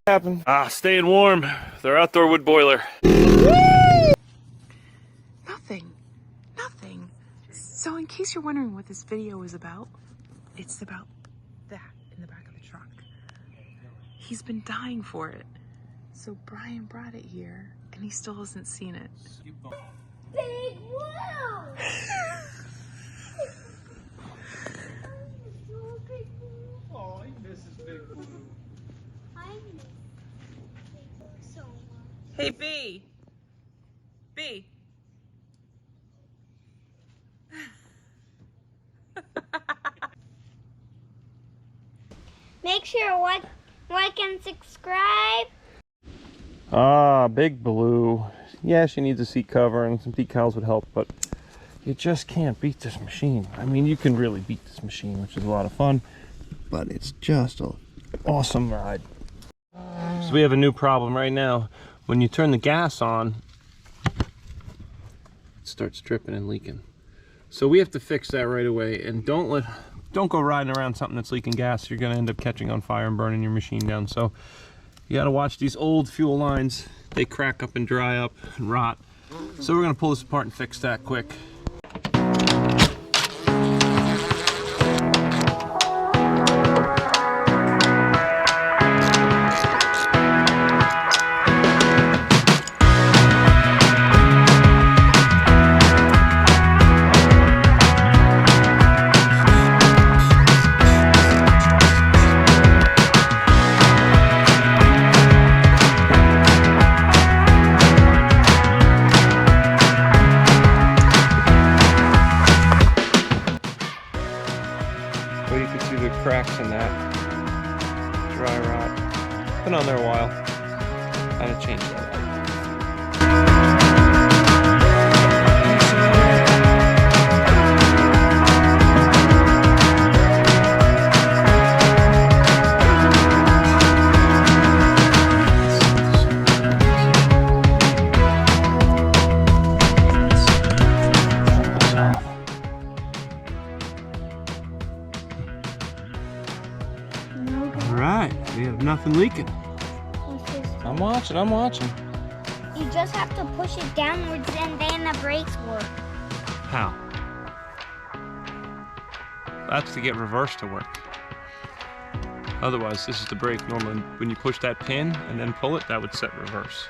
Happened. Staying warm. Their outdoor wood boiler. Nothing. So in case you're wondering what this video is about, it's about that in the back of the truck. He's been dying for it. So Brian brought it here and he still hasn't seen it. Big Blue! Oh, he misses Big Blue. I miss Big Blue so much. Hey, B. B. Make sure like and subscribe. Big Blue. Yeah, she needs a seat cover and some decals would help, but you just can't beat this machine. I mean, you can really beat this machine, which is a lot of fun, but it's just an awesome ride. So we have a new problem right now. When you turn the gas on, it starts dripping and leaking. So we have to fix that right away, and don't go riding around something that's leaking gas. You're gonna end up catching on fire and burning your machine down. So you gotta watch these old fuel lines. They crack up and dry up and rot. So we're gonna pull this apart and fix that quick. But you can see the cracks in that dry rot. Been on there a while. Gotta change that out. Alright, we have nothing leaking. I'm watching. You just have to push it downwards and then the brakes work. How? That's to get reverse to work. Otherwise, this is the brake. Normally, when you push that pin and then pull it, that would set reverse.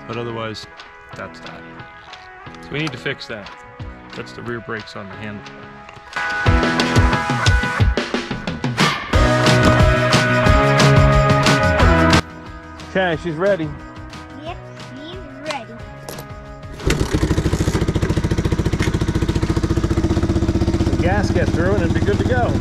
But otherwise, that's that. So we need to fix that. That's the rear brakes on the handle. Okay, she's ready. Yep, she's ready. The gas gets through and it'd be good to go.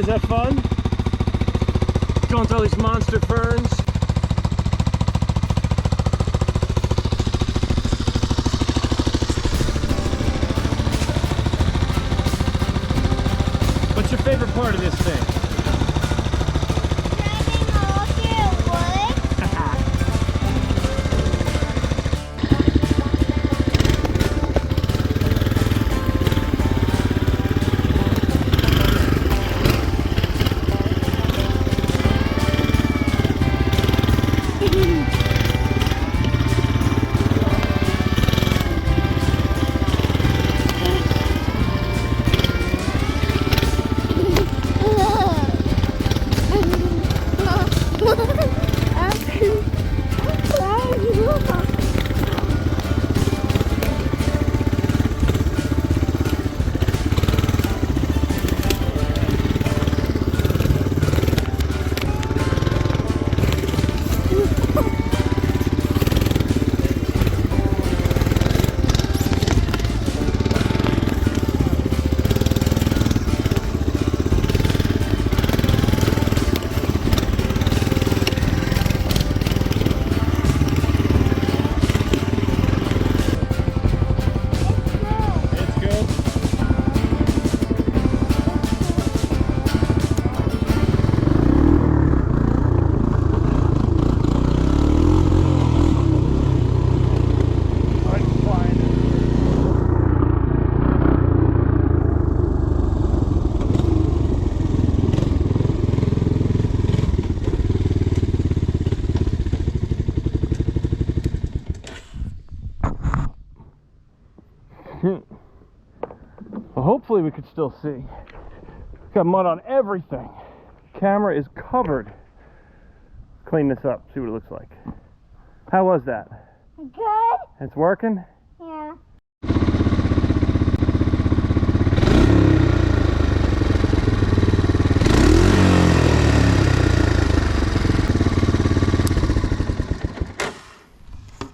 that fun? Going through all these monster ferns. What's your favorite part of this thing? Driving all through woods. Well, hopefully we could still see. Got mud on everything. Camera is covered. Clean this up, see what it looks like. How was that? Good. It's working? Yeah.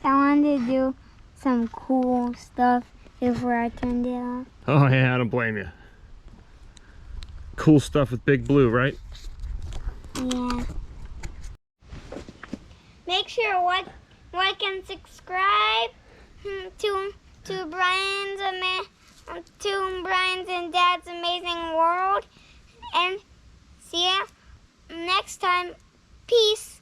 I wanted to do some cool stuff before I turned it off. Oh yeah, I don't blame you. Cool stuff with Big Blue, right? Yeah. Make sure like and subscribe to Brian's and Dad's Amazing World, and see you next time. Peace.